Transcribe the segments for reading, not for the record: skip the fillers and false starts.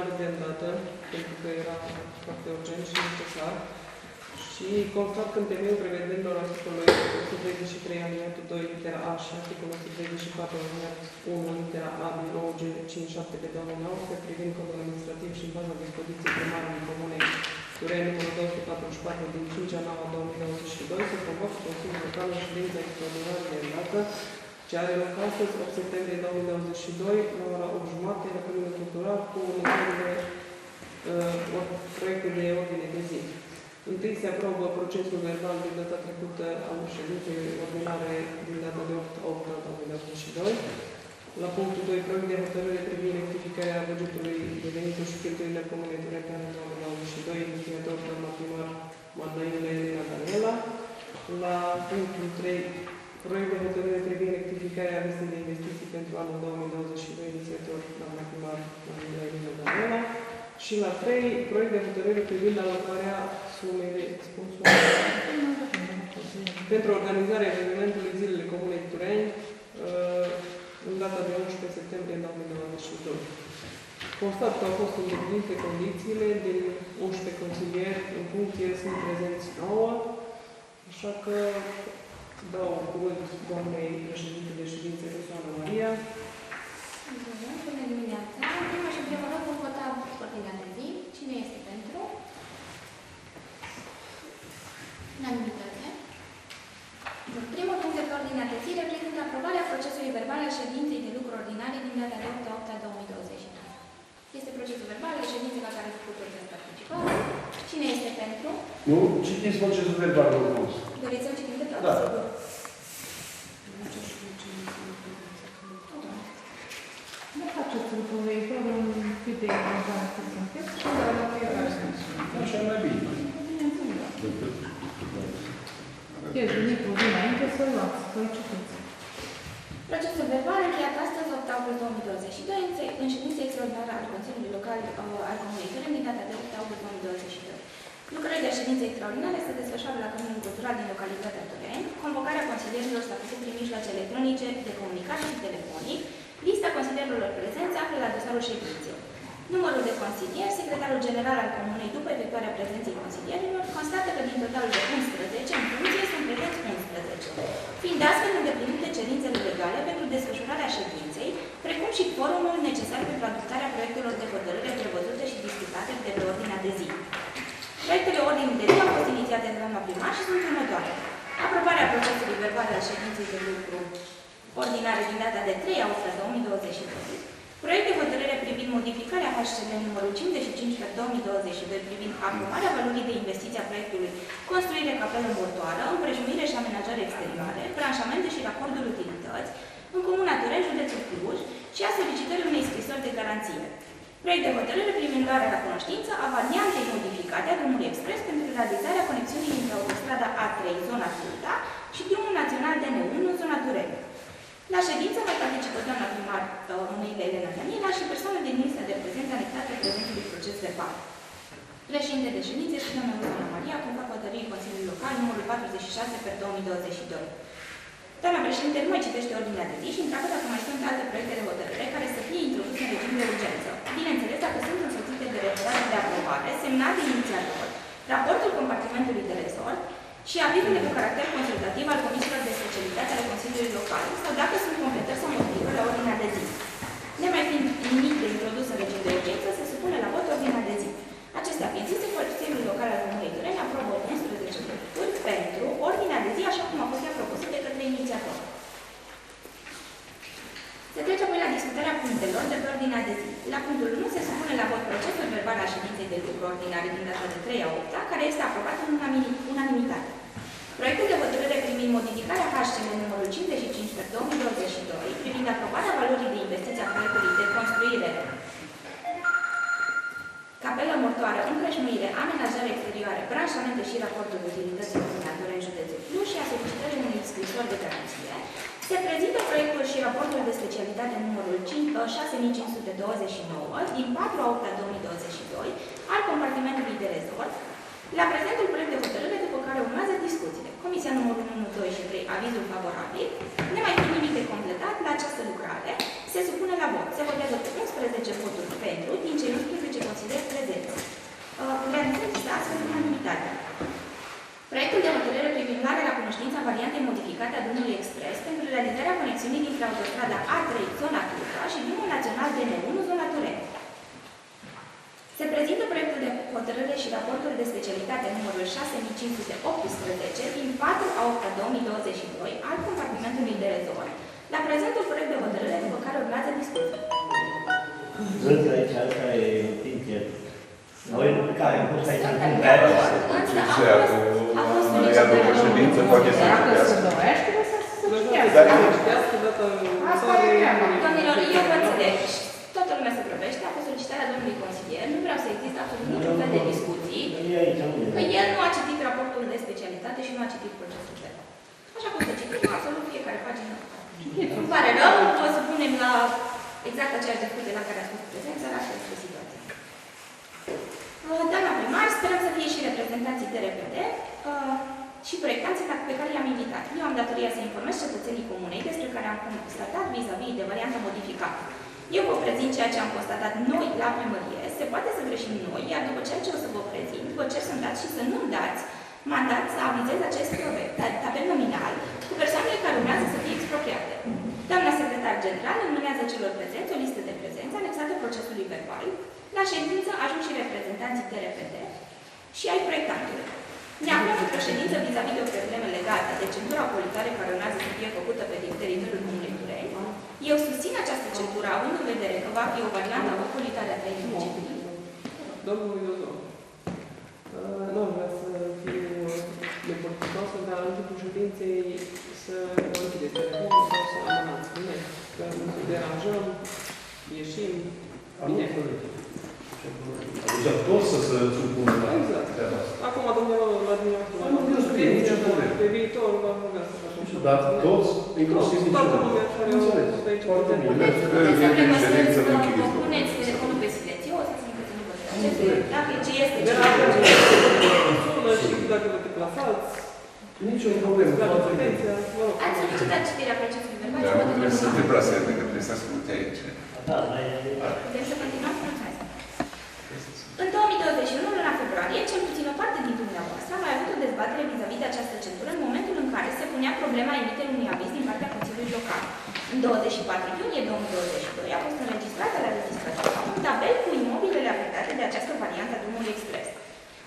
extraordinară de îndată, pentru că era foarte urgent și necesar. Și constat că în temeiul prevederilor articolului 133 aliniatul 2 litera A și articolul 134 aliniatul 1 litera A din OUG 57 pe 2019 privind codul administrativ și în baza dispoziției primarului Comunei Tureni numărul 244 din 5 a 9 2022 se convocă Consiliul Local în ședința extraordinară de îndată ce are loc astăzi, 8 septembrie 2022, la ora 8:30, la Căminul Cultural, cu următoarele proiecte de ordine de zi. Întâi se aprobă procesul verbal din data trecută al ședinței ordinare din data de 8/8/2022. La punctul 2, proiect de hotărâre privind rectificarea bugetului de venituri și cheltuielile Comunei Tureni pe anul 2022, inițiator doamna primar Madalina Elena Daniela. La punctul 3, proiect de hotărâre privind rectificarea listei de investiții pentru anul 2022, inițiator doamna primar Madalina Elena Daniela. Și la 3, proiect de hotărâre privind alocarea sumei de pentru organizarea evenimentului Zilele Comunei Tureni în data de 11 septembrie 2022. Constat că au fost îndeplinite condițiile din 11 consilieri în funcție, sunt prezenți 9, așa că dau cuvânt doamnei președinte de ședință, Rosoana Maria. Bună dimineața! În primul și în primul rând vom vota ordinea de zi. Cine este pentru? Unanimitate. Primul punct de pe ordinea de zi reprezintă aprobarea procesului verbal al ședinței de lucru ordinare din data de 8/8/2022. Este procesul verbal al ședinței la care s-a putut participa. Cine este pentru? Nu, citiți procesul verbal, vă frumos. Doriți să-l citim de tot? Da. Sigur. Nu faceți lucrul viitor în cât de important sunteți și dar la fiecare sens. Așa mai bine. Bineînțeles. Deci, veniți dinainte să luați, să-l citiți. Procesul verbal încheiat astăzi, 8 august 2022, în ședința extraordinară al Consiliului Local al Comunei Tureni din data de 8 august 2022. Lucrările de ședințe extraordinare se desfășoară la Căminul Cultural din localitatea Tureni. Convocarea consilierilor s-a făcut prin mijloace electronice de comunicare și telefonic. Lista consilierilor prezenți află la dosarul ședinței. Numărul de consilieri, secretarul general al Comunei, după efectuarea prezenței consilierilor, constată că din totalul de 11, în funcție sunt prezenți 11, fiind astfel îndeplinite cerințele legale pentru desfășurarea ședinței, precum și quorumul necesar pentru adoptarea proiectelor de hotărâre prevăzute și discutate de pe ordinea de zi. Proiectele ordinii de zi au fost inițiate de doamna primar și sunt următoare. Aprobarea procesului verbal al ședinței de lucru ordinare din data de 3 august 2022. Proiect de hotărâre privind modificarea HCL numărul 55/2022 privind aprobarea valorii de investiție a proiectului construire capelă mortoară, împrejmuire și amenajare exterioare, branșamente și racordul utilități în Comuna Tureni, județul Cluj și a solicitării unei scrisori de garanție. Proiect de hotărâre privind luarea la cunoștință a variantei modificate a drumului expres pentru realizarea conexiunii dintre autostrada A3, zona Turda, și drumul național DN1 în zona Tureni. La ședință mai participă doamna primar Mâneile Elena Daniela și persoane din lista de prezență anexată prezentului proces verbal. Președinte de ședință este doamna Rosoana Maria, conform hotărârii Consiliului Local numărul 46/2022. Doamna președinte nu mai citește ordinea de zi și întreabă dacă mai sunt alte proiecte de hotărâre care să fie introduse în regim de urgență. Bineînțeles, dacă sunt însoțite de referate de aprobare, semnate inițiator, raportul compartimentului de resort și avizele cu caracter consultativ al comisiilor de specialitate ale Consiliului Local sau dacă sunt completări sau modificări la ordinea de zi. Nemai fiind nimic de introdus în regim de urgență, se supune la vot ordinea de zi. Acestea fiind zise, Consiliul Local al Comunei Tureni aprobă 11 voturi pentru ordinea de zi așa cum a fost ea propusă de către inițiator. Se trece apoi la discutarea punctelor de pe ordinea de zi. La punctul 1 se supune la vot procesul verbal al ședinței de lucru ordinare din data de 3/8, care este aprobat în unanimitate. Proiectul de hotărâre privind modificarea HCL numărul 55/2022, privind aprobarea valorii de investiție a proiectului de construire capelă mortoară, împrejmuire, amenajare exterioare, branșamente și raportul de utilități comunitare în județul Cluj și a solicitării unui scrisor de garanție, se prezintă proiectul și raportul de specialitate numărul 6529 din 4/8/2022 al compartimentului de resort, la prezentul proiect de hotărâre, după care urmează discuțiile. Comisia numărul 1, 2 și 3, avizul favorabil, nemai fiind nimic de completat la această lucrare, se supune la vot. Se votează cu 11 voturi pentru, din cei 11 dintre autostrada A3, zona Turca, și drumul național DN1, zona Tureni. Se prezintă proiectul de hotărâre și raportul de specialitate numărul 6518 din 4 a 8 a 2022 al compartimentului de rezort la prezentul proiect de hotărâre, după care urmează discuții. Văd aici, asta e notiție. Noi care am fost aici în Suntem punct de acord, însă a fost solicitarea ședință poate să Dacă se citească. dorește, să se citească. Dacă se citească data Asta următoare, e treaba. Domnilor, eu vă înțeleg. Toată lumea se grăbește, a fost solicitarea domnului consilier, nu vreau să existe absolut niciun fel de discuții, E aici, că el nu a citit raportul de specialitate și nu a citit procesul verbal. Așa cum să citim absolut fiecare pagină. Îmi pare rău, o să punem la exact aceeași discuție la care a fost prezență, la asta este situația. Doamna primar, sperăm să fie și reprezentanții TRPD și proiectanții pe care i-am invitat. Eu am datoria să informez cetățenii comunei despre care am constatat vis-a-vis de varianta modificată. Eu vă prezint ceea ce am constatat noi la primărie, se poate să greșim noi, iar după ceea ce o să vă prezint, vă cer să-mi dați și să nu-mi dați mandat să avizez acest tabel nominal cu persoanele care urmează să fie expropriate. Doamna secretar general înmânează celor prezenți o listă de prezenți anexată procesului verbal. La ședință ajung și reprezentanții TRPD și ai proiectantului. Ne aflăm într-o ședință vis-a-vis de o problemă legată de centura politoare care urmează să fie făcută pe teritoriul Comunei Tureni. Eu susțin această centură, având în vedere că va fi o variantă ocolitoare a 3 municipiului. Domnul Iozon, nu vreau să fiu nepoliticoasă, dar în timpul ședinței să închideți telefonul sau să amânați. Bine, că nu se deranjăm, ieșim. Bine. Deci toți să se supună la Exact. treaba asta. Acum, domnul la dumneavoastră, Nu, eu spun, nicio problemă. pe viitor va ruga să facem și Dar toți, inclusiv toată niciodată. lumea care Înțeles. a fost aici Foarte bine. Puteți să Ședință vă închideți. puneți telefonul pe silențios, să nu vă Înțeles. dacă ce este de ce la este. sună și dacă vă deplasați, Nicio problemă. dacă Foarte bine. atenția, vă rog. Ați solicitat citirea procesului verbal Dar și vă trebuie să se deplasăm. deplaseze, că trebuie să asculte aici. Da, da, e... Putem să continuăm? Mulțumesc. În 2021, luna februarie, cel puțin o parte din dumneavoastră a mai avut o dezbatere vis-a-vis de această centură în momentul în care se punea problema emiterii unui aviz din partea Consiliului Local. În 24 iunie 2022 a fost înregistrată la registratură un tabel cu imobilele afectate de această variantă a drumului expres.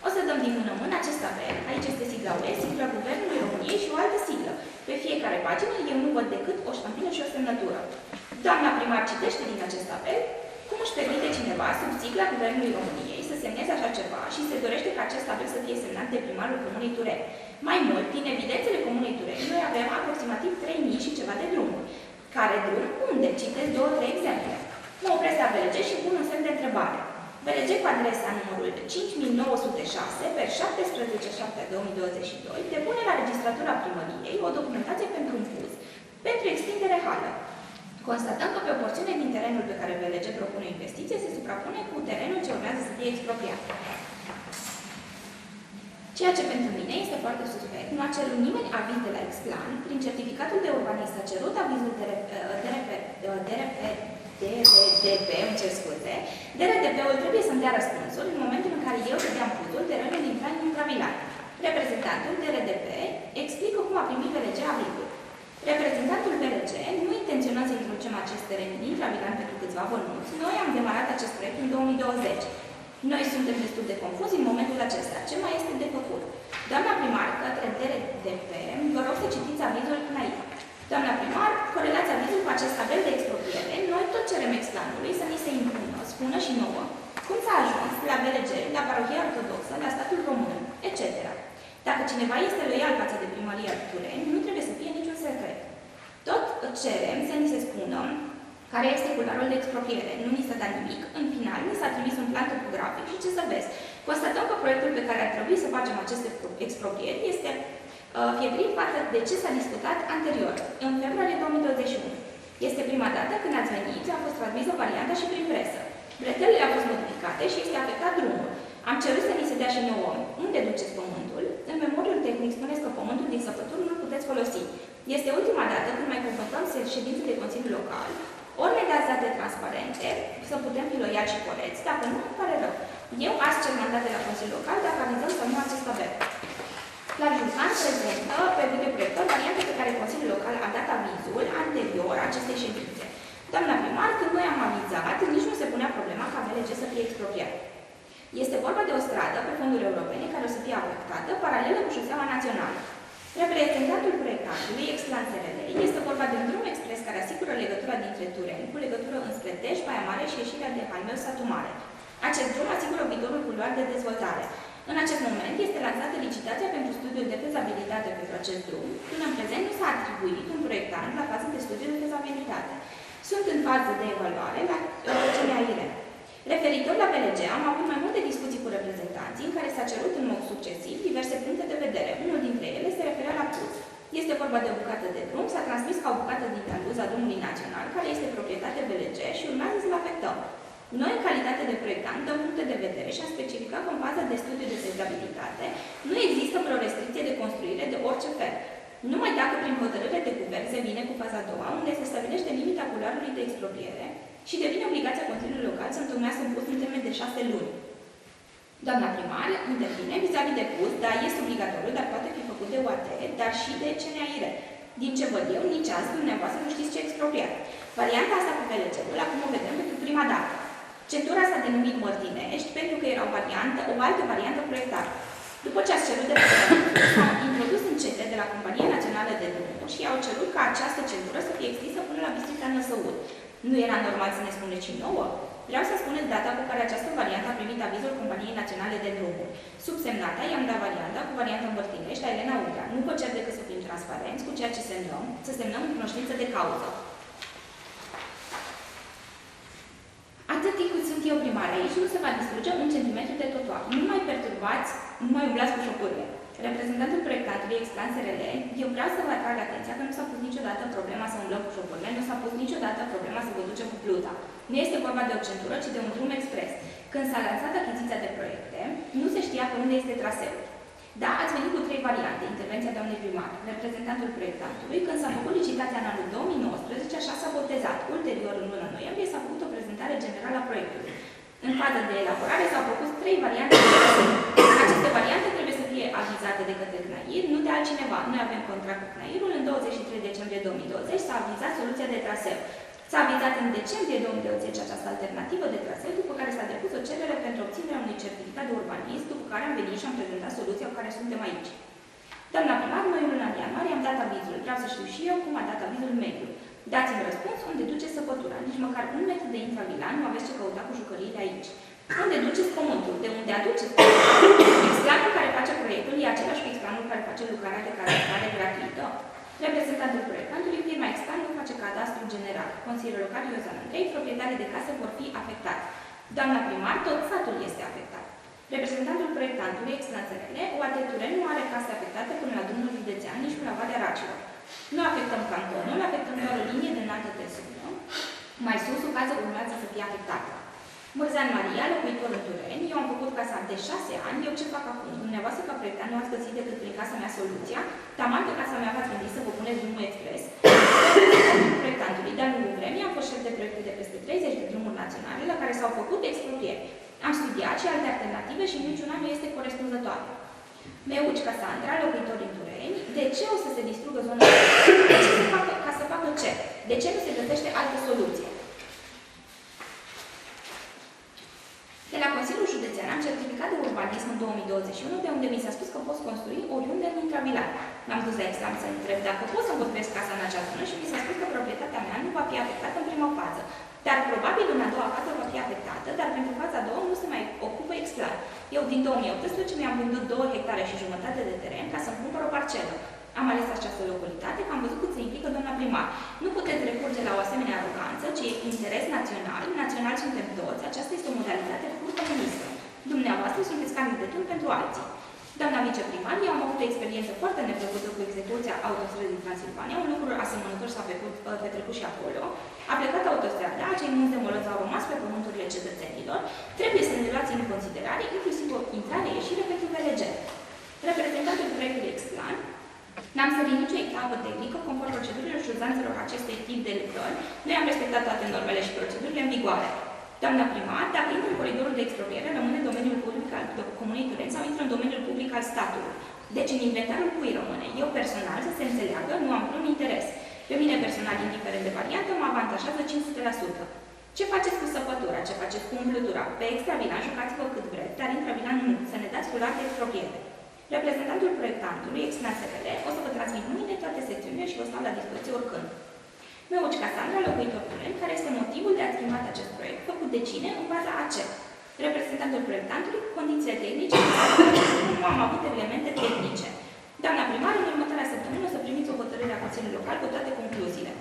O să dăm din mână în acest tabel. Aici este sigla UE, sigla Guvernului României și o altă siglă. Pe fiecare pagină eu nu văd decât o ștampilă și o semnătură. Doamna primar citește din acest tabel cum își permite cineva, sub sigla Guvernului României, să semneze așa ceva și se dorește ca acest tabel să fie semnat de primarul Comunei Tureni. Mai mult, din evidențele Comunei Tureni, noi avem aproximativ 3000 și ceva de drumuri. Care drum? Unde? Citesc 2-3 exemple. Mă opresc la VLG și pun un semn de întrebare. VLG cu adresa numărul 5906 per 17/7/2022 depune la registratura primăriei o documentație pentru un puz pentru extindere hală. Constatăm că pe o porțiune din terenul pe care VLG propune investiție se suprapune cu terenul ce urmează să fie expropriat. Ceea ce pentru mine este foarte suspect, nu a cerut nimeni aviz de la Explan, prin certificatul de urbanism a cerut avizul DRDP, îmi cer scuze, DRDP-ul trebuie să-mi dea răspunsul în momentul în care eu dădeam putul terenul din plan intravilat. Reprezentantul DRDP explică cum a primit VLG avizul. Reprezentantul VLG nu intenționăm să introducem acest teren intravilat pentru câțiva bănuți. Noi am demarat acest proiect în 2020. Noi suntem destul de confuzi în momentul acesta. Ce mai este de făcut? Doamna primar, către DRDP, vă rog să citiți avizul înainte. Doamna primar, corelați avizul cu acest tabel de expropriere. Noi tot cerem explanului să ni se impună, spună și nouă, cum s-a ajuns la VLG, la parohia ortodoxă, la statul român, etc. Dacă cineva este loial față de primăria Tureni, nu trebuie să fie niciun secret. Tot cerem să ni se spună care este culoarul de expropriere. Nu ni s-a dat nimic. În final, ni s-a trimis un plan topografic și ce să vezi? Constatăm că proiectul pe care ar trebui să facem aceste exproprieri este fiebrit față de ce s-a discutat anterior, în februarie 2021. Este prima dată când ați venit, a fost transmisă varianta și prin presă. Bretelele au fost modificate și este afectat drumul. Am cerut să ni se dea și nouă unde duceți pământul. În memoriul tehnic spuneți că pământul din săpături nu-l puteți folosi. Este ultima dată când mai confruntăm ședințe de Consiliu Local, ori ne dați date transparente, să putem fi loiali și corecți, dacă nu, îmi pare rău. Eu azi cer mandate la Consiliul Local dacă avizăm sau nu acest tabel. La Julcan prezentă pe videoproiector varianta pe care Consiliul Local a dat avizul anterior acestei ședințe. Doamna primar, când noi am avizat, nici nu se punea problema ca VLG să fie expropriat. Este vorba de o stradă pe fonduri europene care o să fie afectată paralelă cu șoseaua națională. Reprezentantul proiectantului, Exclanțerele, este vorba de un drum expres care asigură legătura dintre Tureni cu legătură înspre Dej, Baia Mare și ieșirea de Halmeu, Satu Mare. Acest drum asigură viitorul culoar de dezvoltare. În acest moment este lansată licitația pentru studiul de fezabilitate pentru acest drum. Până în prezent nu s-a atribuit un proiectant la fază de studiu de fezabilitate. Sunt în fază de evaluare la CNAIR. Referitor la PLG, am avut mai multe discuții cu reprezentanții în care s-a cerut în mod succesiv diverse puncte de vedere. Unul dintre ele se referea la Puz. Este vorba de o bucată de drum, s-a transmis ca o bucată din taluza drumului național, care este proprietate BLG și urmează să-l afectăm. Noi, în calitate de proiectant, dăm puncte de vedere și am specificat că în faza de studiu de fezabilitate nu există vreo restricție de construire de orice fel. Numai dacă prin hotărâre de guvern se vine cu faza a doua, unde se stabilește limita culoarului de expropriere și devine obligația Consiliului Local să întocmească un PUS în termen de 6 luni. Doamna primar intervine vis-a-vis de PUS, da, este obligatoriu, dar poate fi făcut de UAT, dar și de CNAIR. Din ce văd eu, nici azi dumneavoastră nu știți ce expropriat. Varianta asta cu PLG-ul, acum o vedem pentru prima dată. Centura s-a denumit Mărtinești pentru că era o altă variantă proiectată. După ce ați cerut de s-au introdus încete de la Compania Națională de Drumuri și au cerut ca această centură să fie extinsă până la Bistrița Năsăud. Nu era normal să ne spuneți și nouă? Vreau să spuneți data cu care această variantă a primit avizul Companiei Naționale de Drumuri. Subsemnata i-am dat varianta cu varianta Mărtinești a Elena Udrea. Nu vă cer decât să fim transparenți cu ceea ce semnăm, să semnăm în cunoștință de cauză. Atât timp cât sunt eu primar aici, nu se va distruge un centimetru de trotuar. Nu mai perturbați, nu mai umblați cu șocurile. Reprezentantul proiectantului Exclanțerele, eu vreau să vă atrag atenția că nu s-a pus niciodată problema să umblăm cu șocurile, nu s-a pus niciodată problema să vă ducem cu pluta. Nu este vorba de o centură, ci de un drum expres. Când s-a lansat achiziția de proiecte, nu se știa pe unde este traseul. Da, ați venit cu 3 variante, intervenția doamnei primar, reprezentantul proiectantului. Când s-a făcut licitația în anul 2019, așa s-a botezat. Ulterior, în luna noiembrie, s-a făcut o prezentare generală a proiectului. În fază de elaborare s-au propus 3 variante de traseu. Aceste variante trebuie să fie avizate de către CNAIR, nu de altcineva. Noi avem contract cu CNAIR-ul. În 23 decembrie 2020 s-a avizat soluția de traseu. S-a avizat în decembrie 2020 această alternativă de traseu, după care s-a depus o cerere pentru obținerea unui certificat de urbanism, după care am venit și am prezentat soluția cu care suntem aici. Doamna primar, noi în luna ianuarie am dat avizul. Vreau să știu și eu cum a dat avizul mediu. Dați-mi răspuns unde duceți săpătura. Nici măcar un metru de intravilan nu aveți ce căuta cu jucăriile aici. Unde duceți pământul? De unde aduceți pământul? Explanul care face proiectul e același cu explanul care face lucrarea de care gratuită. Reprezentantul proiectantului, firma Explan nu face cadastru general. Consiliul Local Iozan Andrei, proprietarii de case vor fi afectați. Doamna primar, tot satul este afectat. Reprezentantul proiectantului, Exclanțerele, UAT Turen nu are case afectate până la drumul județean, nici până la Valea Racilor. Nu afectăm cantonul, afectăm doar o linie de înaltă tensiune. Mai sus, o casă urmează să fie afectată. Mărzean Maria, locuitor în Tureni, eu am făcut casa de 6 ani, eu ce fac acum? Dumneavoastră, ca proiectant, nu ați găsit decât prin casa mea soluția, taman că casa mea v-ați gândit să vă puneți drumul expres. Proiectantului, de-a lungul vremii, am fost șef de proiecte de peste 30 de drumuri naționale la care s-au făcut exproprieri. Am studiat și alte alternative și niciuna nu este corespunzătoare. Meuci Casandra, locuitor în Tureni, de ce o să se distrugă zona? De ce se facă, ca să facă ce? De ce nu se găsește altă soluție? De la Consiliul Județean am certificat de urbanism în 2021, de unde mi s-a spus că poți construi oriunde în intravilan. M-am dus la Exclam să întreb dacă pot să construiesc casa în acea zonă și mi s-a spus că proprietatea mea nu va fi afectată în prima fază. Dar probabil în a doua fază va fi afectată, dar pentru faza a doua nu se mai ocupă Exclam. Eu din 2018 mi-am vândut 2 hectare și jumătate de teren ca să-mi cumpăr o parcelă. Am ales această localitate, că am văzut cât se implică doamna primar. Nu puteți recurge la o asemenea aroganță, ci e interes național, național suntem toți, aceasta este o modalitate pur comunistă. Dumneavoastră sunteți candidatul pentru alții. Doamna viceprimar, eu am avut o experiență foarte neplăcută cu execuția autostrăzii din Transilvania, un lucru asemănător s-a petrecut și acolo. A plecat autostrada, acei munți de molăți au rămas pe pământurile cetățenilor, trebuie să ne luați în considerare, inclusiv o intrare-ieșire pentru VLG. Reprezentantul proiectului Explan, n-am sărit nicio etapă tehnică conform procedurilor și uzanțelor acestui tip de lucrări. Noi am respectat toate normele și procedurile în vigoare. Doamna primar, dacă intră în coridorul de expropriere, rămâne în domeniul public al Comunei Tureni sau intră în domeniul public al statului. Deci în inventarul cui rămâne, eu personal, să se înțeleagă, nu am vreun interes. Pe mine personal, indiferent de variantă, mă avantajează 500%. Ce faceți cu săpătura? Ce faceți cu umplutura? Pe extravilan jucați-vă cât vreți, dar intravilan nu, să ne dați culoare de expropriere. Reprezentantul proiectantului, ex-NASFL, o să vă transmit mâine toate secțiunile și vă stau la dispoziție oricând. Meuci Casandra, locuitor Turen, care este motivul de a schimba acest proiect, făcut de cine în baza AC. Reprezentantul proiectantului, condițiile tehnice, nu am avut elemente tehnice. Doamna primar, în următoarea săptămână o să primiți o hotărâre a Consiliului Local cu toate concluziile.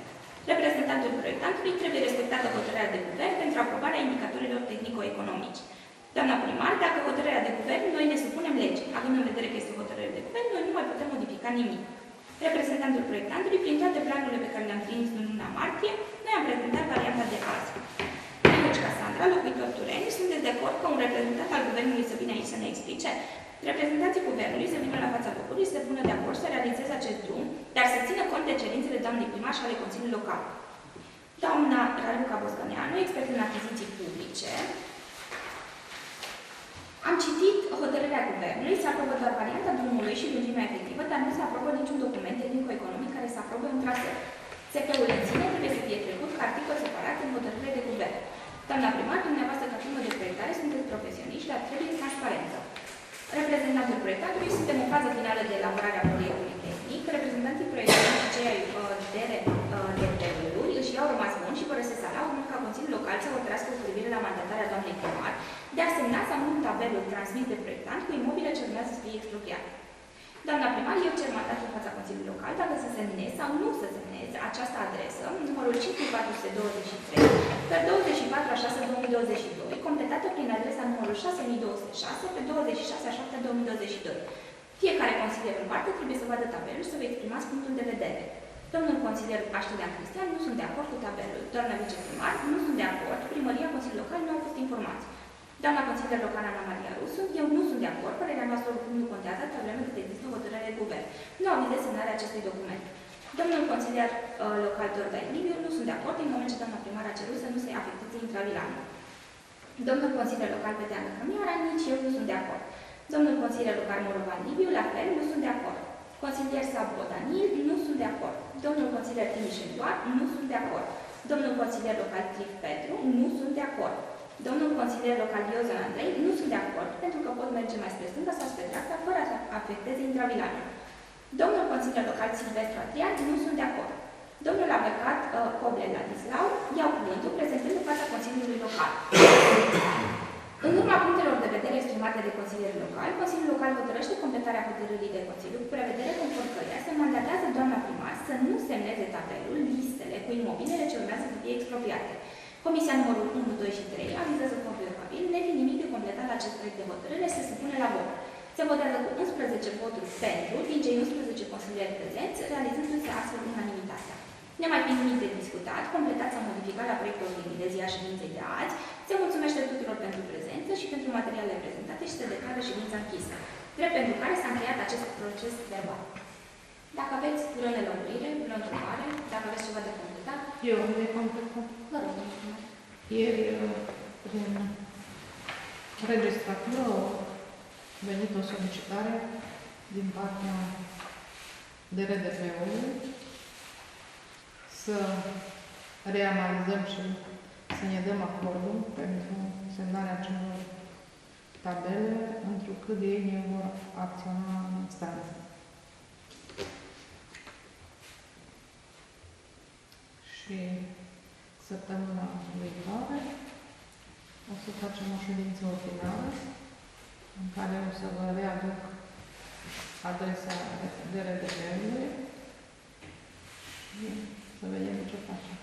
Reprezentantul proiectantului trebuie respectată hotărârea de guvern pentru aprobarea indicatorilor tehnico-economici. Doamna primar, dacă hotărârea de guvern, noi ne supunem legii. Având în vedere că este o hotărâre de guvern, noi nu mai putem modifica nimic. Reprezentantul proiectantului, prin toate planurile pe care le-am trimis în luna martie, noi am prezentat varianta de azi. Meuci Casandra, locuitor Tureni, sunteți de acord că un reprezentant al guvernului să vină aici să ne explice? Reprezentanții guvernului să vină la fața locului, să se pună de acord să realizeze acest drum, dar să țină cont de cerințele doamnei primar și ale Consiliului Local. Doamna Raluca Boscăneanu, expert în achiziții publice, am citit hotărârea guvernului, se aprobă doar varianta drumului și lungimea efectivă, dar nu se aprobă niciun document tehnico-economic care să aprobă un traseu. SP-ul în sine trebuie să fie trecut ca articol separat în hotărâre de guvern. Doamna primar, dumneavoastră ca firmă de proiectare sunteți profesioniști, dar trebuie transparență. Reprezentantul proiectantului, suntem în fază finală de elaborare a proiectului tehnic. Reprezentanții proiectului și cei de terenuri își iau rămas bun și părăsesc sala, urmând ca Consiliul Local să hotărască cu privire la mandatarea doamnei primar de a semna sau nu tabelul transmis de proiectant cu imobile ce urmează să fie expropriate. Doamna primar, eu cer mandat în fața Consiliului Local dacă să semnez sau nu să semnez această adresă, numărul 5423, pe 24 a 6 2022, completată prin adresa numărul 6206, pe 26 a 7 2022. Fiecare consilier în parte trebuie să vadă tabelul și să vă exprimați punctul de vedere. Domnul consilier Aștelian Cristian, nu sunt de acord cu tabelul. Doamna viceprimar, nu sunt de acord. Primăria, Consiliul Local nu au fost informați. Doamna consilier local Ana Maria Rusu, eu nu sunt de acord, părerea noastră oricum nu contează, atâta vreme cât există o hotărâre de guvern. Nu avizez semnarea acestui document. Domnul consilier local Dorda Liviu, nu sunt de acord, în moment ce doamna primar a cerut să nu se afecteze intravilanul. Domnul consilier local Peteană Cămiara, nici eu nu sunt de acord. Domnul consilier local Morovan Liviu, la fel, nu sunt de acord. Consilier Sabo Danil, nu sunt de acord. Domnul consilier Timiș Eduard, nu sunt de acord. Domnul consilier local Trif Petru, nu sunt de acord. Domnul consilier local Iozan Andrei, nu sunt de acord, pentru că pot merge mai spre stânga sau spre dreapta, fără să afecteze intravilanul. Domnul consilier local Silvestru Adrian, nu sunt de acord. Domnul avocat Coble Ladislau, iau cuvântul prezentând în fața Consiliului Local. În urma punctelor de vedere exprimate de Consilierul Local, Consiliul Local hotărăște completarea hotărârii de Consiliu cu prevedere conform căreia se mandatează doamna primar să nu semneze tabelul, listele cu imobilele ce urmează să fie expropriate. Comisia numărul 1, 2 și 3 avizează favorabil, nefiind nimic de completat acest proiect de hotărâre, se supune la vot. Se votează cu 11 voturi pentru, din cei 11 consilieri prezenți, realizându-se astfel unanimitatea. Nemai fiind nimic de discutat, completat sau modificat la proiectul ordinii de zi a ședinței de azi, se mulțumește tuturor pentru prezență și pentru materialele prezentate și se declară ședința închisă, drept pentru care s-a încheiat acest proces verbal. Dacă aveți vreo nelămurire, vreo întrebare, dacă aveți ceva de completat, Eu am de completat. vă rog, domnul primar. Ieri, prin registratură, a venit o solicitare din partea DRDP-ului să reanalizăm și să ne dăm acordul pentru semnarea acelor tabele, întrucât ei ne vor acționa în instanță. Și săptămâna viitoare o să facem o ședință ordinară în care o să vă readuc adresa DRDP-ului și să vedem ce facem.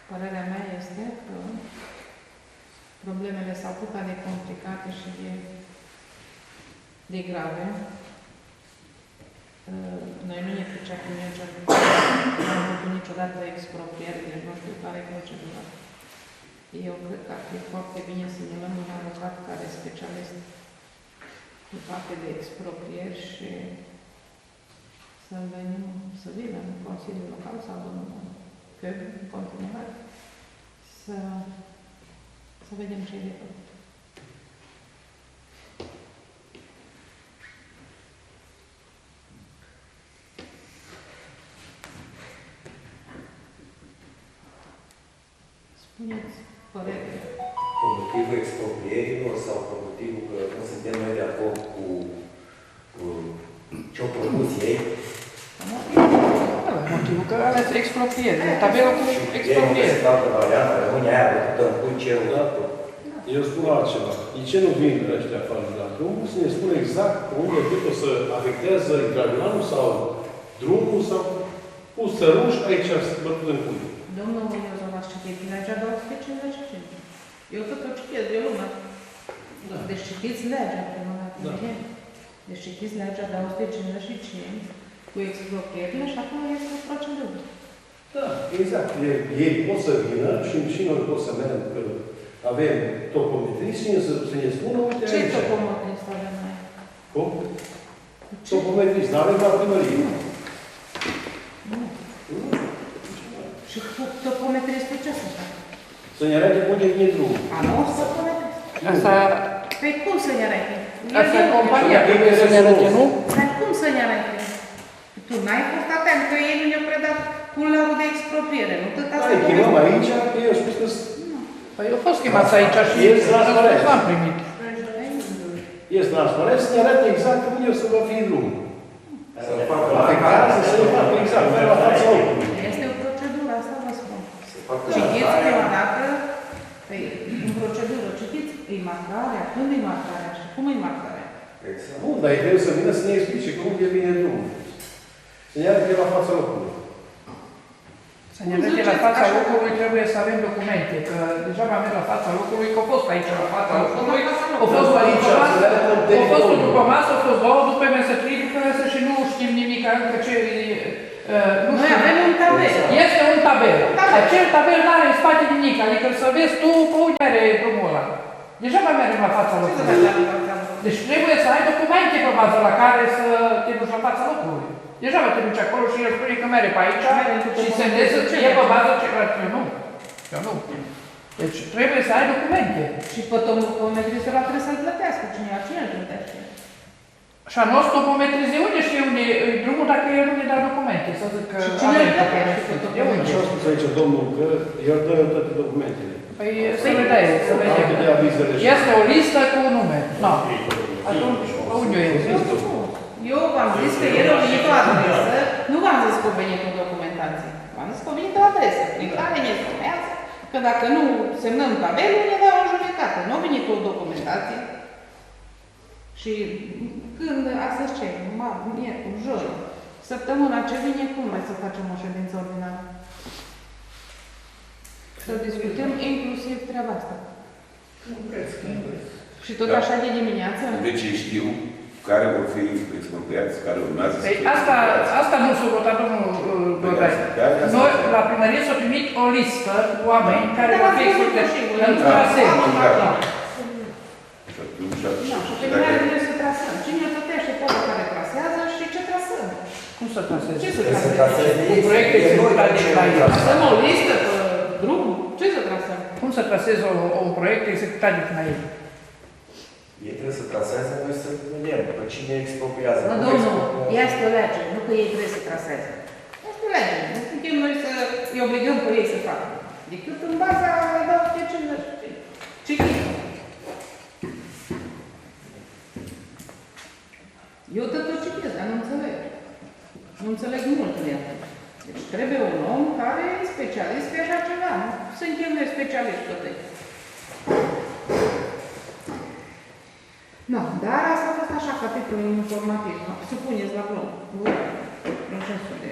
Părerea mea este că problemele s-au putut de complicate și de grave. Noi nu ne pricepem nu am făcut niciodată expropriere, deci nu știu care e procedura. Eu cred că ar fi foarte bine să ne luăm un avocat care e specialist în parte de exproprieri și să venim, să vină în Consiliul Local sau domnul că în continuare să vedem ce e de făcut. Spuneți părerea. Pe motivul exproprierilor sau pe motivul că nu suntem noi de acord cu ce-au propus ei. Motivul că ales expropriere. Tabelul cu Ei nu expropriere. se dată varianta, rămâne aia, bătută în cui cerul. Eu spun altceva. De ce nu vin ăștia afară de la drum? Să ne spună exact unde o să afectează intravilanul sau drumul sau pus săruș aici bătut în cui. Domnul Iozov, ați citit legea 255. Eu tot o citesc de o lună. Da. Deci citiți legea prima dată. Da. Deci citiți legea 255 cu expropierile și acum este o procedură. Da, exact. Ei pot să vină și noi pot să mergem că avem topometriști și să ne spună, uite Ce aici. topometrist avem noi? Cum? Topometriști, dar avem la primărie. Nu. Și topometristul ce să facă? Să ne arate unde vine drumul. A nu topometrist. Asta, Păi cum să ne arate? asta e compania, trebuie să ne arăte, nu? Dar cum să ne arate? Tu n-ai fost atent că ei nu ne-au predat culerul de expropriere, nu? Tot asta Hai, chemăm aici, că eu spus că Păi eu fost chemați aici și Ești transparent. l-am primit. este transparent, să ne arate exact unde o să va fi drumul. Să ne facă la Afectează să ne facă exact, mai la fața locului. Este o procedură, asta vă spun. Se facă Citiți prima dată, păi, în procedură, citiți, e marcarea, când e marcarea și cum e marcarea. Exact. Nu, dar ei trebuie să vină să ne explice cum devine drumul. Să ne arate la fața locului. Să ne arăte la fața locului, trebuie să avem documente, că deja am mers la fața locului, că au fost aici la fața locului, au fost aici, aici, să le arătăm au fost teritoriul. după masă, au fost două, după mesătrii, după mesă și nu știm nimic încă ce... nu Noi știm. avem un tabel. Este un tabel. Tabel. Acel tabel nu are în spate nimic, adică să vezi tu pe unde are drumul ăla. Deja mai mergem la fața Ce să locului. vedem la fața locului? Deci trebuie să ai documente pe bază la care să te duci la fața locului. Deja te duci acolo și el spune că merge pe aici și se îndesă e pe bază ce eu nu. Eu nu. Deci trebuie să ai documente. Și pe topometristul ăla trebuie să-l plătească cineva. Cine îl plătește? Și a nostru topometrize unde știe unde e drumul dacă el nu ne dă documente. Să zic că Și cine avem îl plătește pe topometrize. De topometrize? unde? Așa a spus aici domnul că el dă toate documentele. Păi să le dai, să Dacă de vedem. avizele și... Este o listă cu nume. Nu. Atunci, pe unde e? Eu v-am zis că el a venit o adresă, nu v-am zis că a venit o documentație. V-am zis că a venit o adresă prin care ne spuneați că dacă nu semnăm tabelul, ne dau o judecată. Nu a venit o documentație. Și când, astăzi ce? Miercuri, joi, săptămâna ce vine, cum vrei să facem o ședință ordinară? Să discutăm inclusiv treaba asta. Și tot așa de dimineață? Deci știu care vor fi expropriați, care urmează să Păi fie asta nu s-a votat domnul Băgai. Noi, la primărie s-a primit o listă cu oameni care vor fi expropriați în traseu. Și atunci, Nu, și pe dacă- care trebuie să trasăm. Cine plătește podul care trasează și ce trasăm? Cum să trasezi? Ce să Trebuie să trasăm? traseze Un proiect executat de la el. Trasăm o listă pe drum? Ce să trasăm? Cum să trasezi un proiect executat de la el? Ei trebuie să traseze, noi să vedem pe cine expropriază. Nu, Cum domnul, expropriază. este o lege, nu că ei trebuie să traseze. Este o lege, nu suntem noi să îi obligăm pe ei să facă. Decât în baza la 250. Citiți. Eu tot o citesc, dar nu înțeleg. Nu înțeleg mult în el. Deci trebuie un om care e specialist pe așa ceva. Nu suntem noi specialiști tot aici. Nu, dar asta a fost așa, capitolul informativ. Supuneți la bloc. Procesul de...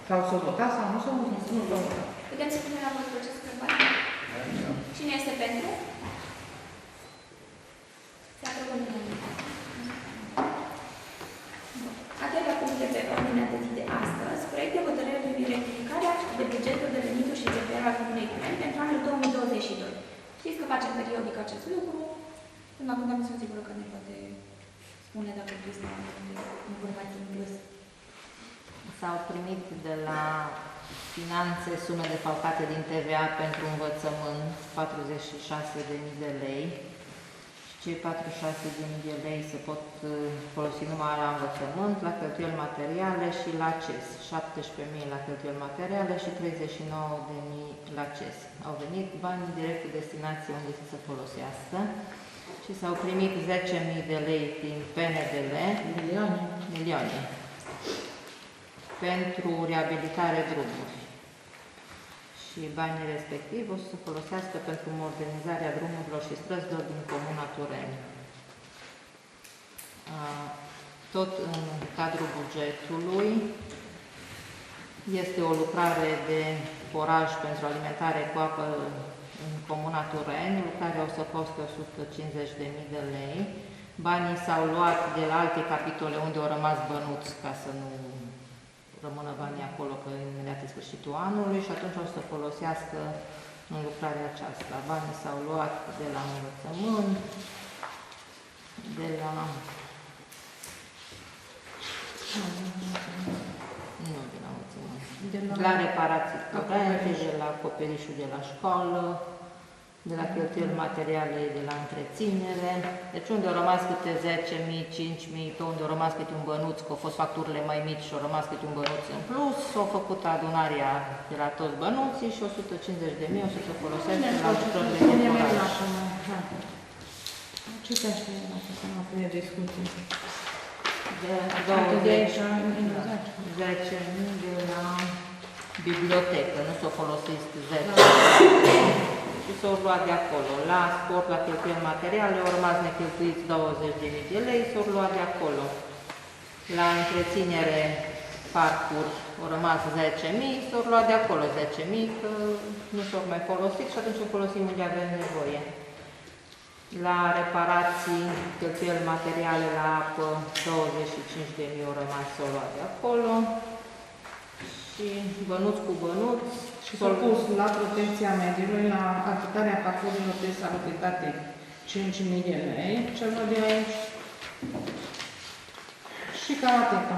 Sau s-o vota sau nu s-o vota. Nu s-o vota. Putem să punem la vot procesul verbal? Cine este pentru? Se aprobă unanimitate. Atâtea puncte pe ordinea de zi de astăzi, proiect de hotărâre privind rectificarea de bugetul de venituri și cheltuieli al Comunei Cluj pentru anul 2022. Știți că facem periodic acest lucru. Până acum nu sunt sigură că ne poate spune dacă Cristina nu vor mai fi în plus. S-au primit de la finanțe sume defalcate din TVA pentru învățământ, 46.000 de lei. cei 46.000 de lei se pot folosi numai la învățământ, la cheltuieli materiale și la CES. 17.000 la cheltuieli materiale și 39.000 la CES. Au venit bani direct cu destinație unde să se folosească și s-au primit 10.000 de lei prin PNDL, milioane, pentru reabilitare drumuri. Și banii respectivi o să se folosească pentru modernizarea drumurilor și străzilor din Comuna Tureni. Tot în cadrul bugetului este o lucrare de foraj pentru alimentare cu apă în Comuna Tureni, lucrarea o să coste 150.000 de lei. Banii s-au luat de la alte capitole unde au rămas bănuți ca să nu rămână banii acolo că imediat e sfârșitul anului și atunci o să folosească în lucrarea aceasta. Banii s-au luat de la învățământ, de la... Nu de la învățământ. La reparații curente, de la acoperișul de la școală, de la cheltuieli materiale, de la întreținere. Deci unde au rămas câte 10.000, 5.000, pe unde au rămas câte un bănuț, că au fost facturile mai mici și au rămas câte un bănuț în plus, s-au făcut adunarea de la toți bănuții și 150.000 o să se folosească la lucrările de foraj. Ce te aștept să mă pune discuții? De 10.000 de la bibliotecă, nu s-au folosit 10.000. Și s-au luat de acolo. La sport, la cheltuieli materiale, au rămas necheltuiți 20.000 de lei, s-au luat de acolo. La întreținere, parcuri, au rămas 10.000, s-au luat de acolo 10.000, că nu s-au mai folosit și atunci o folosim unde avem nevoie. La reparații, cheltuieli materiale la apă, 25.000 au rămas, s-au luat de acolo. Și bănuț cu bănuț. Și s-au pus la protecția mediului, la achitarea facturilor de salubritate 5.000 de lei, ceva de aici. Și cam atât.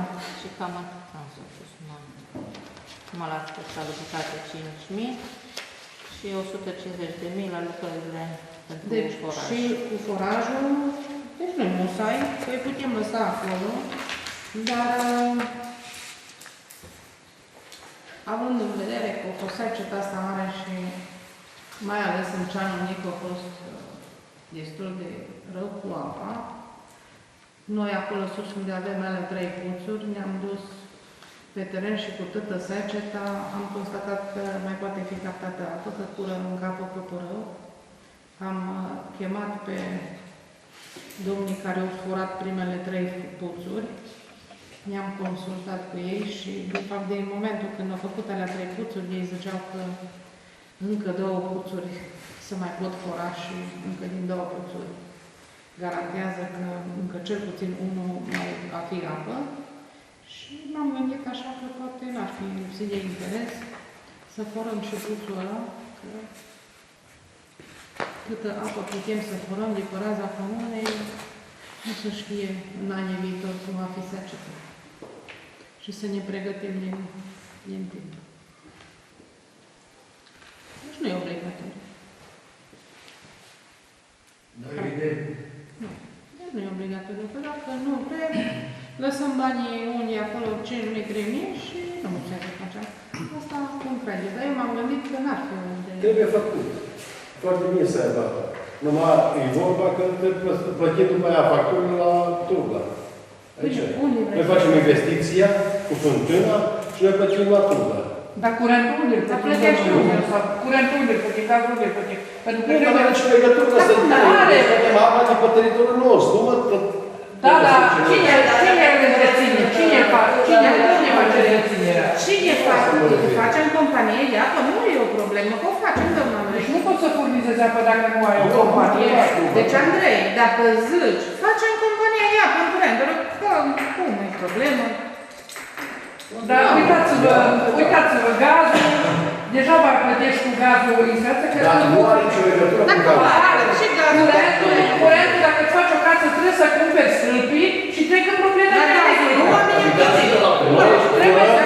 Și cam atât am spus, numai la salubritate 5.000 și 150.000 la lucrările pentru foraj. Și cu forajul, deci nu-i musai, că îi putem lăsa acolo, dar având în vedere că a fost seceta asta mare și mai ales în ceanul mic a fost destul de rău cu apa, noi acolo sus unde avem ele 3 puțuri, ne-am dus pe teren și cu tâtă seceta am constatat că mai poate fi captată apă, că cură în capă rău. Am chemat pe domnii care au furat primele 3 puțuri, ne-am consultat cu ei și, de fapt, din momentul când au făcut alea 3 puțuri, ei ziceau că încă 2 puțuri se mai pot fura și încă din 2 puțuri garantează că încă cel puțin unul mai va fi apă. Și m-am gândit așa că poate n-ar fi lipsit de interes să forăm și puțul ăla, că câtă apă putem să forăm de pe raza comunei, nu să știe în anii viitor cum va fi secetă. Și să ne pregătim din timp. Deci nu e obligatoriu. Nu e evident. Nu e obligatoriu, că dacă nu vrem, lăsăm banii unii acolo 5.000, 3.000 și nu se face. Asta cum crede. Dar eu m-am gândit că n-ar fi unde... Trebuie făcut. Foarte bine să aibă asta. Numai e vorba că trebuie plătim după aia facturile la turba. Aici. Noi facem investiția cu fântâna și noi plătim la turba. Dar curentul unde îl plătești? Curentul unde îl plătești? Gazul unde îl plătești? Pentru că nu are nicio legătură să avem apa de pe teritoriul nostru. Da, dar cine îl întreține? Cine face întreținerea? Cine face în companie? Apă nu e o problemă, că o facem, doamna. Deci nu poți să furnizezi apă dacă nu ai o companie. Deci, Andrei, dacă zici, facem compania apă în curent, cum e problemă? Dar uitați-vă, gazul, deja va plătești cu gazul instanță, că nu are nicio legătură cu gazul. Și gazul. Curentul, dacă îți faci o casă, trebuie să cumperi stâlpii și trec în proprietatea gazului. Nu oamenii plătiți. Trebuie să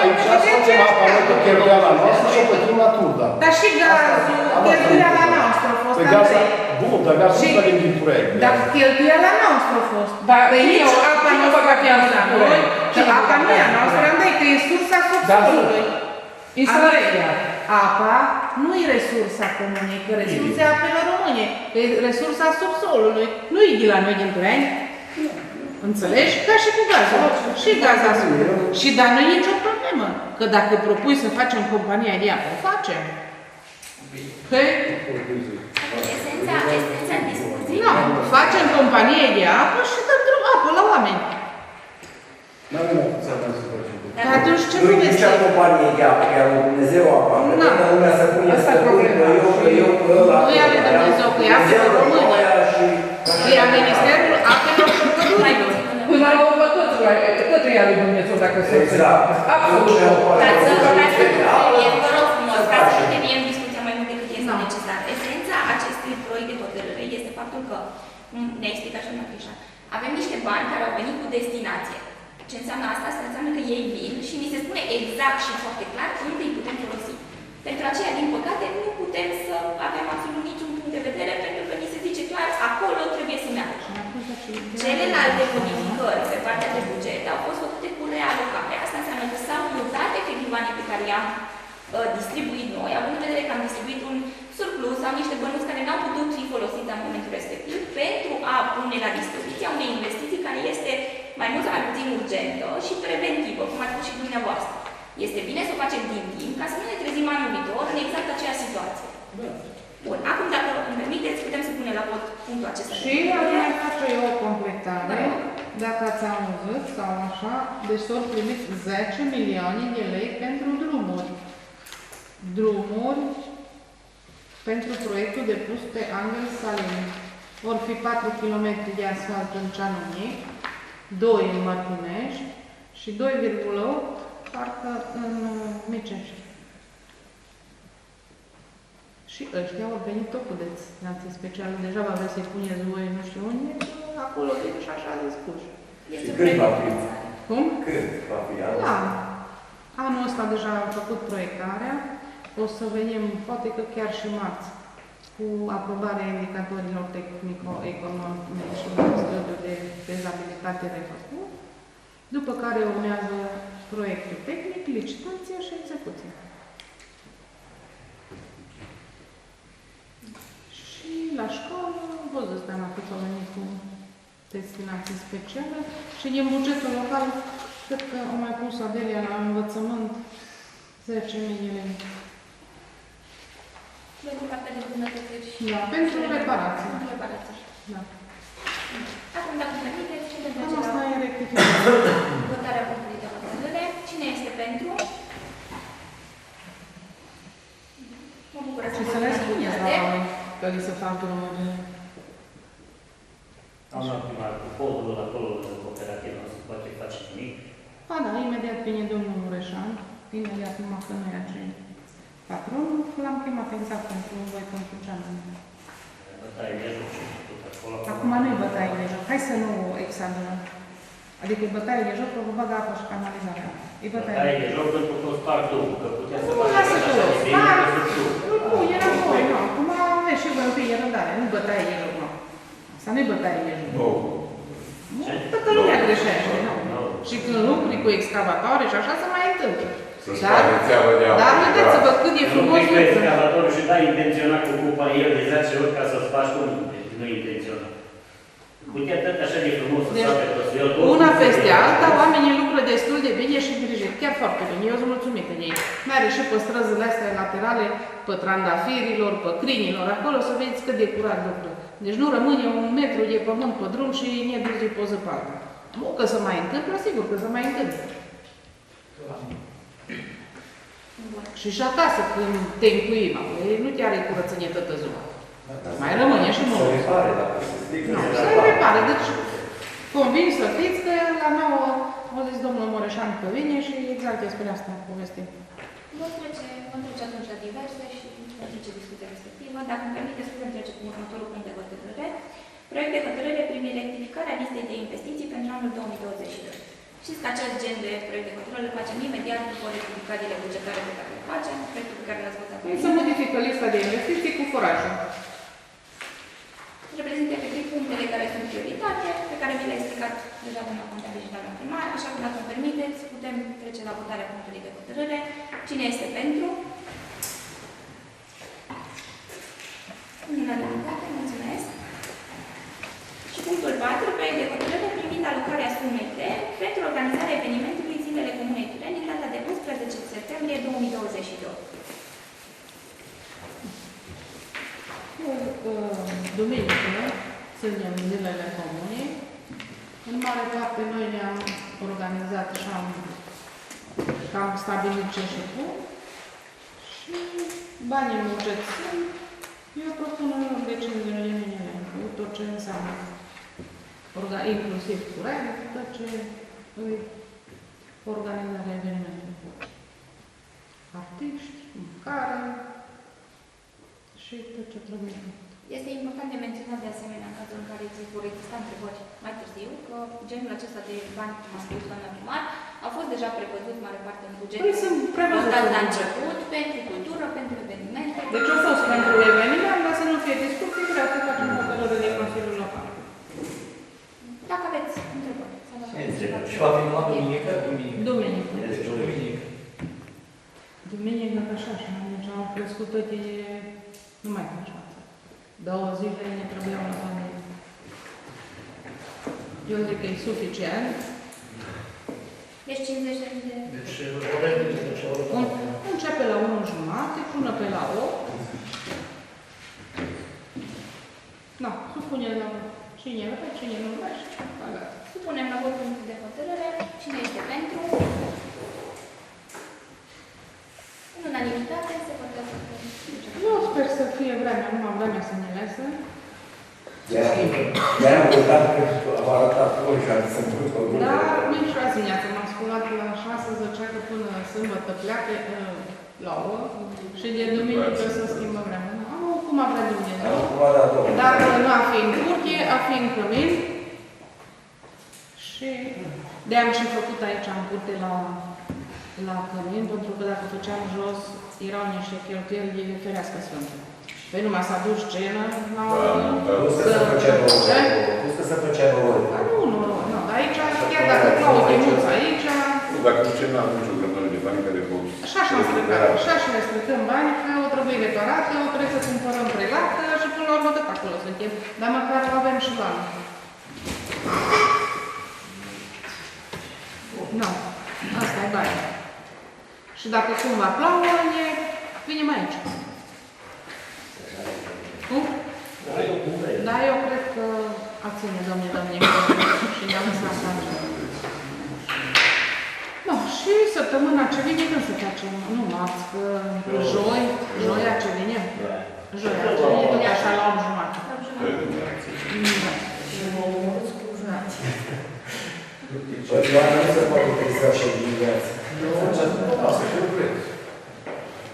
aici facem apa, noi tot cheltuiala noastră și o plătim la turda. Dar și gazul, cheltuiala noastră a fost, Andrei. Bun, dar a fost la din proiect. Dar cheltuiala noastră a fost. Dar Păi cine nici o- apa cine nu o băga pe la asta? noi, și Cine o apa băga nu e a pe noastră, asta? Andrei, că e sursa Da, subsolului. instalația. Apa nu e resursa comunei, că resursa e apele române, e resursa subsolului. Nu e de la noi din Tureni. Înțelegi? Ca și cu gazul. Și gaza și dar nu e nicio problemă. Că dacă propui să facem compania de apă, o facem. Păi, Esența discuției. nu, facem companie de apă și dăm drum apă la oameni. Dar atunci ce Nu e vreți? nici a companie de apă, iar lui Dumnezeu apa. Că Na. toată lumea să pune Asta e stăpân, problema. că eu, că ăla. Nu e a lui Dumnezeu, că e apele române. E a Ministerul Apelor și Pădurilor. Până la urmă tot e a lui Dumnezeu dacă se Exact. Absolut. Ca să vă rog frumos, ca să nu terminăm discuția mai mult decât este necesar. Esența acestui proiect de hotărâre este faptul că, ne explică și doamna Crișa, avem niște bani care au venit cu destinație. Ce înseamnă asta? Asta înseamnă că ei vin și ni se spune exact și foarte clar unde îi putem folosi. Pentru aceea, din păcate, nu putem să avem absolut niciun punct de vedere, pentru că ni se zice clar, acolo trebuie să meargă. Celelalte modificări pe partea de buget au fost făcute cu realocare. Asta înseamnă că s-au mutat efectiv banii pe care i-am distribuit noi, având în vedere că am distribuit un surplus sau niște bănuți care n-au putut fi folosite în momentul respectiv pentru a pune la dispoziția unei investiții care este mai mult sau mai puțin urgentă și preventivă, cum ați spus și dumneavoastră. Este bine să o facem din timp ca să nu ne trezim anul viitor în exact aceeași situație. Bun, acum dacă îmi permiteți, putem să punem la vot punctul acesta. Și aș mai face eu o completare, dacă ați auzit sau așa, deci s-au primit 10 milioane de lei pentru drumuri. Drumuri pentru proiectul depus pe Angel Salin. Vor fi 4 km de asfalt în Ceanunii, 2 în Mărtinești și 2,8 parcă în Micești. Și ăștia au venit tot cu destinație specială. Deja va vrea să-i puneți voi nu știu unde, acolo vin și așa de spus. Și când va fi? Cum? Când va fi? Da. Anul ăsta deja am făcut proiectarea. O să venim, poate că chiar și marți, cu aprobarea indicatorilor tehnico-economice și studiul de fezabilitate refăcut, după care urmează proiectul tehnic, licitația și execuția. Și la școală, văzut pe Ana cât au venit cu destinații speciale și din bugetul local, cred că au mai pus Adelia la învățământ 10.000 de lei. Pentru partea de bunătățiri și... Da, pentru reparații. Pentru reparații. Da. Acum, dacă îmi permiteți, ce Cam pentru asta e rectificare. votarea punctului de hotărâre. Cine este pentru? Mă bucură Și să ne spuneți la oameni că li se fac drumurile. Doamna primar, cu podul acolo în cooperativă nu se poate face nimic. Ba da, imediat vine domnul Mureșan, imediat numai că nu e acel patronul, l-am chemat exact pentru voi, pentru cealaltă. Bătaie de joc și tot acolo. Acum nu e bătaie de joc, hai să nu exagerăm. Adică e bătaie de joc, provocat de apă și canalizarea. E Bătaie de joc pentru că sparg drumul, că putea să Nu, facă lasă așa acolo, de bine, sparg. că sunt tu. Nu, era voi, nu. Acum aveți și voi un pic de răbdare, nu bătaie de joc, nu. Asta nu e bătaie de joc. Nu. Ce? Toată lumea greșește, nu. Și când lucri cu excavatoare și așa se mai întâmplă. Să-ți Dar, facă treaba de apă. dar uitați-vă cât e Nu frumos cred că lucru. excavatorul și da intenționat cu cupa el de 10 ori ca să-ți faci cum nu intenționat. Putea tot așa de frumos să Deci, facă tot el. una peste alta, oamenii lucră destul de bine și îngrijit, chiar foarte bine. Eu sunt mulțumită de ei. Mere și pe străzile astea laterale, pe trandafirilor, pe crinilor, acolo să vedeți cât de curat lucră. Deci nu rămâne un metru de pământ pe drum și ne duce pe o zăpadă. Nu că se mai întâmplă, sigur că se mai întâmplă. Și și acasă, când te încuim, nu chiar e curățenie toată ziua. Mai rămâne și mult. Se repare, dacă se strică. Nu, se repare. Deci, convin să fiți că la 9 a zis domnul Mureșan că vine și exact despre asta povestim. Vom trece atunci la diverse și vom trece discuția respectivă. Dacă îmi permiteți, putem trece cu următorul punct de hotărâre. Proiect de hotărâre privind rectificarea listei de investiții pentru anul 2022. Știți că acest gen de proiect de hotărâre îl facem imediat după rectificările bugetare pe care le facem, proiectul pe care l-ați votat. Se modifică lista de investiții cu forajul. explicat deja doamna contabil și doamna primar, așa că dacă îmi permiteți, putem trece la votarea punctului de hotărâre. Cine este pentru? În unanimitate, mulțumesc. Și punctul 4, proiect de hotărâre privind alocarea sumei pentru organizarea evenimentului Zilele Comunei Tureni în data de 11 septembrie 2022. Duminică ținem Zilele Comunei. În mare parte noi ne-am organizat și am stabilit ce și cum. Și banii bugeți sunt. Eu propun în loc de 5 de milioane cu tot ce înseamnă, inclusiv curent, tot ce îi organizarea evenimentului. Artiști, mâncare și tot ce trebuie. Este important de menționat de asemenea, în cazul în care vor exista întrebări mai târziu, că genul acesta de bani, cum a spus doamna primar, au fost deja prevăzut mare parte în buget. Păi sunt prevăzute la început, pentru cultură, pentru evenimente. Deci au fost pentru eveniment, dar să nu fie discuții, vreau să facem hotărâre de Consiliul Local. Dacă aveți întrebări. Și va fi numai duminică? Duminică. Deci duminică. Duminică că așa, deci au crescut toate, nu mai cum așa. 2 zile ne trebuiau la bani. Eu zic că e suficient. Deci 50 de mii de... Deci, Începe la 1:30 până pe la 8. Da, supune la cine vrea, cine nu vrea și pagați. Supunem la vot punctul de hotărâre. Cine este pentru? În unanimitate se votează pentru. Eu sper să fie vremea, numai vremea să ne lase. De-aia am votat că am arătat voi și am să-mi pun pe grupul. Dar nici azi dimineața m-am sculat la 6, zicea că până sâmbătă pleacă la 8 și de duminică să schimbă vremea. Cum a vrea Dumnezeu. Dar nu a fi în curte, a fi în cămin. Și de-am și făcut aici în curte la cămin, pentru că dacă făceam jos, erau niște cheltuieli de ferească sfântă. Păi numai s-a dus scenă, Nu să se făcea nouă. Nu să se făcea nouă. Nu, dar aici, chiar dacă plouă temuță aici... Dacă nu ce n-am nicio grămadă de bani care pot... Și așa am stricat, și așa ne stricăm bani, că o trebuie reparată, o trebuie să cumpărăm pregată și până la urmă tot acolo suntem. Dar măcar avem și bani. Nu, asta e bani. Și dacă cumva plouă, ne venim aici. Da, eu cred că a ține, domne, și ne-am lăsat așa. No, și săptămâna ce vine, când să facem? Nu, marți, că joia ce vine? Joia ce vine, tot așa la 8:30. Doar nu se poate testa și dimineața.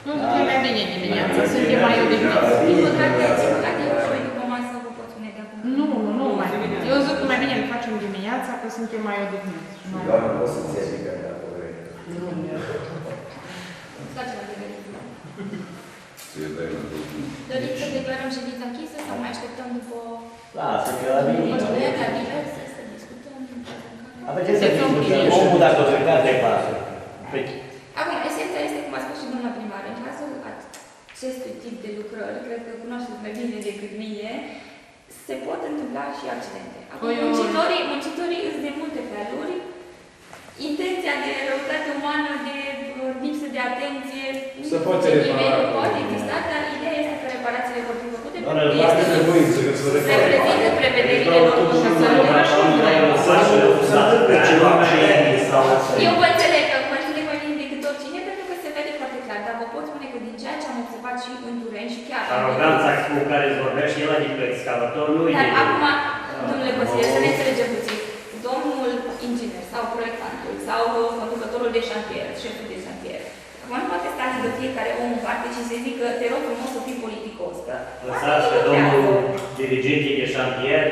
Nu, e mai bine dimineața, suntem mai odihniți. Nu, mai bine. Eu zic că mai bine îl facem dimineața, că suntem mai odihniți. Doar nu poți să-ți iei că dacă vrei. Dorim să declarăm ședința închisă sau mai așteptăm după... Lasă, că la mine... La diverse, să discutăm. Aveți să fie omul dacă o plecați de clasă. Acum, esența este, cum a spus și doamna primar, în cazul acestui tip de lucrări, cred că cunoașteți mai bine decât mine, se pot întâmpla și accidente. Acum, muncitorii îs de multe feluri, intenția de răutate umană, de lipsă de atenție, se poate repara. Poate exista, dar ideea este că reparațiile vor fi făcute Doamne, este nevoință că se reprezintă prevederile normului. Eu vă înțeleg că mă înțeleg mai bine decât oricine, pentru că se vede foarte clar, dar vă pot spune că din ceea ce am observat și în Tureni și chiar... Aroganța cu care îți vorbește el, adică excavator, nu e... Dar acum, domnule consilier, să ne înțelegem puțin. Domnul inginer sau proiectantul sau conducătorul de șantier, șeful de șantier, acum nu poate sta lângă fiecare om în parte și să zică, te rog frumos să fii politicos, că... Lăsați că domnul dirigent de șantier,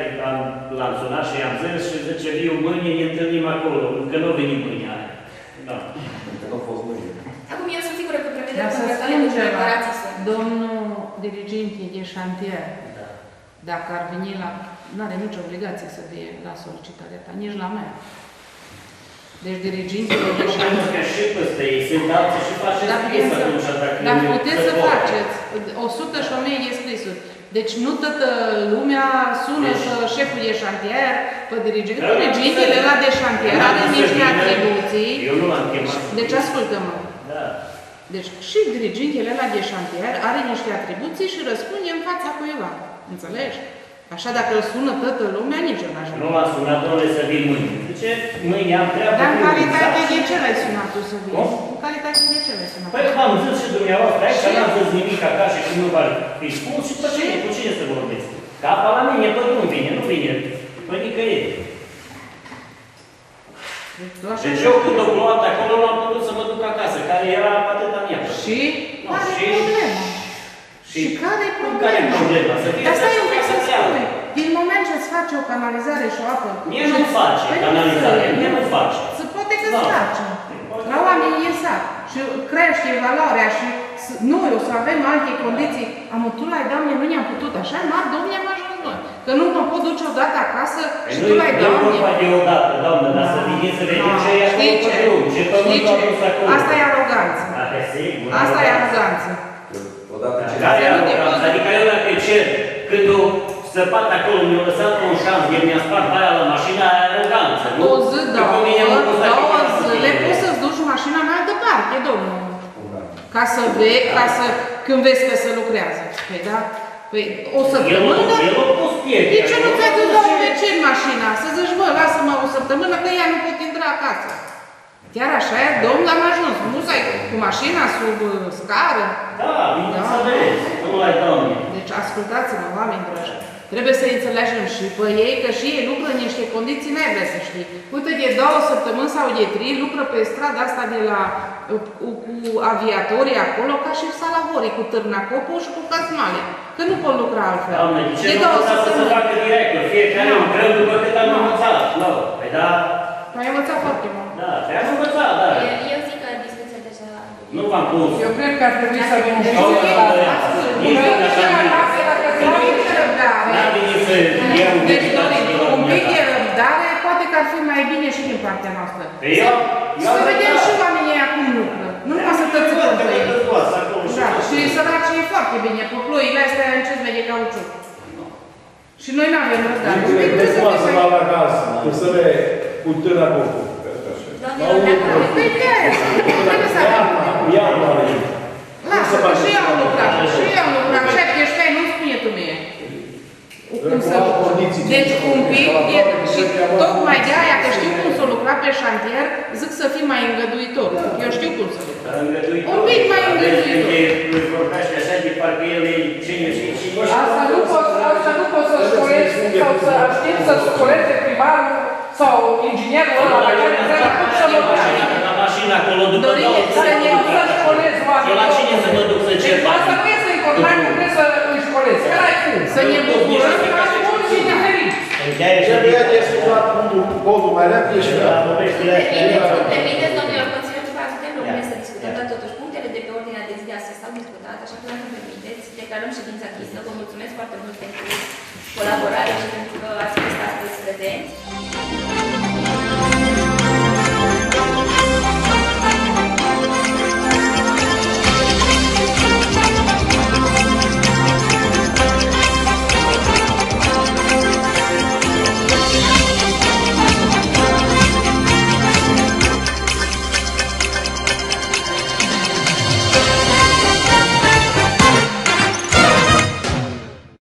l-am sunat și i-am zis și zice, viu mâine, ne întâlnim acolo, că nu venim mâine. Da. Nu a fost mâine. Acum eu sunt sigură că prevederea Dar să contractuale spun de ceva, reparații sunt. domnul dirigent de șantier, dacă ar veni la nu are nicio obligație să fie la solicitarea ta, nici la mea. Deci dirigintele de Pentru că și peste ei sunt alții și faceți scris atunci dacă dar nu puteți se să poate. faceți 100 și 1000 de scrisuri. Deci nu toată lumea sună Deci- să șeful de șantier, pe dirigent. Da, Dirigintele da, ăla de șantier da, are da, niște da, atribuții. Eu nu l-am chemat. Deci ascultă-mă. Da. Deci și dirigintele ăla de șantier are niște atribuții și răspunde în fața cuiva. Înțelegi? Așa dacă îl sună toată lumea, nici eu n-aș Nu l-am sunat, domnule, să vin mâine. Zice, mâine am treabă. Dar în cu calitate exact. de ce l-ai sunat tu să vii? Cum? În calitate de ce l-ai sunat? Păi v-am zis și dumneavoastră, aici n-am zis nimic ca și cum nu v-ar fi spus și cu cine să vorbesc? Că apa la mine pe drum vine, nu vine pe nicăieri. Deci eu când o luat acolo l-am putut să mă duc acasă, care era atâta mea. Și? Nu, Care și- e problema? Și care e care e problema? problema? Să fie Dar stai un pic să treabă. spui. Din moment ce îți face o canalizare și o apă... Mie nu-mi face Păi nu canalizare, se- mie nu face. Se poate că Da. îți face. La oameni e sat. Și crește valoarea și noi o să avem alte condiții. Am tu l-ai, Doamne, nu ne-am putut așa, mari, Domne, am ajuns noi. Că nu mă pot duce odată acasă și tu l-ai, Nu e Doamne. vorba de odată, Doamnă, dar să veniți să vedeți ce e acolo Știi pe ce? drum, ce Știi pământ a ce? dus acolo. Asta e aroganță. Asta e sigur. Asta e aroganță. Odată ce... Care e aroganță? Adică eu dacă cer, când o săpat acolo, mi-a lăsat un șans, el mi-a spart aia la mașină, aia e aroganță, nu? O zi, Că pe mine mă costă două atâta zile puțin. poți să-ți duci mașina mai departe, domnul. Ca să vezi, când vezi că se lucrează. Păi da? Păi o săptămână? El a pus pierde. De ce nu ți-ai dus la un vecin mașina? Să zici, bă, lasă-mă o săptămână că ea nu pot intra acasă. Chiar așa e, domn, am ajuns. Nu să ai cu mașina sub scară. Da, bine să vezi. Nu ai, Doamne. Deci ascultați-mă, oameni dragi. Trebuie să înțelegem și pe ei, că și ei lucră în niște condiții negre, să știi. Uite, de 2 săptămâni sau de 3 lucră pe strada asta de la cu aviatorii acolo, ca și salavorii, cu târnacopul și cu cazmale. Că nu pot lucra altfel. Doamne, de ce De nu 2 învățați să se săptămâni. facă direct? Că fiecare lucrăm după cât am învățat. Nu, păi da, Păi ai învățat foarte mult. da, pe am învățat, da. Eu zic că discuția deja... Nu v-am pus. Eu cred că ar trebui să avem Nu, nici nu așa n-am venit să iau un Deci, deputat Dorin, și la un pic de dumneata. răbdare, poate că ar fi mai bine și din partea noastră. Păi eu Să vedem și oamenii ăia cum lucră. Nu numai să tăți Văd că pe ei. te dezvoați acolo și Da, tot. și săracii e foarte bine. Pe ploile astea încet de cauciuc. Și noi nu avem răbdare. Un pic Nu trebuie să poate să fim va mai... la gaz, că să le cu târna copul. Doamnelor, dacă Păi de aia, trebuie să avem. Iarna la ei. Lasă, că și eu am lucrat. Și eu am lucrat. 17 ani, nu spune tu mie. Cum să... Deci un pic, și tocmai de aia, că știu cum să lucra pe șantier, zic să fii mai îngăduitor. Eu știu cum să lucra. Îngăduitor. Un pic mai îngăduitor. Deci, vorbește așa de parcă el e cine știe cine. Asta nu poți să școlezi sau să aștepți să școleze primarul sau inginerul ăla pe care trebuie să mă duci. La mașină acolo după Dorine, două să ne Nu să școlezi Eu la oamenii. cine să mă duc să cer Deci asta nu este important, nu trebuie să îi școlezi. Care ai cum? Să ne bucurăm Ca bun și diferit. Trebuie de schimbat codul mai repede și la poveștile astea. Permiteți, domnilor, Consiliul Superior, suntem române să discutăm, dar totuși punctele de pe ordinea de zi de astăzi s-au discutat, așa că dacă îmi permiteți, declarăm ședința închisă. Vă mulțumesc foarte mult pentru colaborare și pentru că ați fost astăzi prezenți.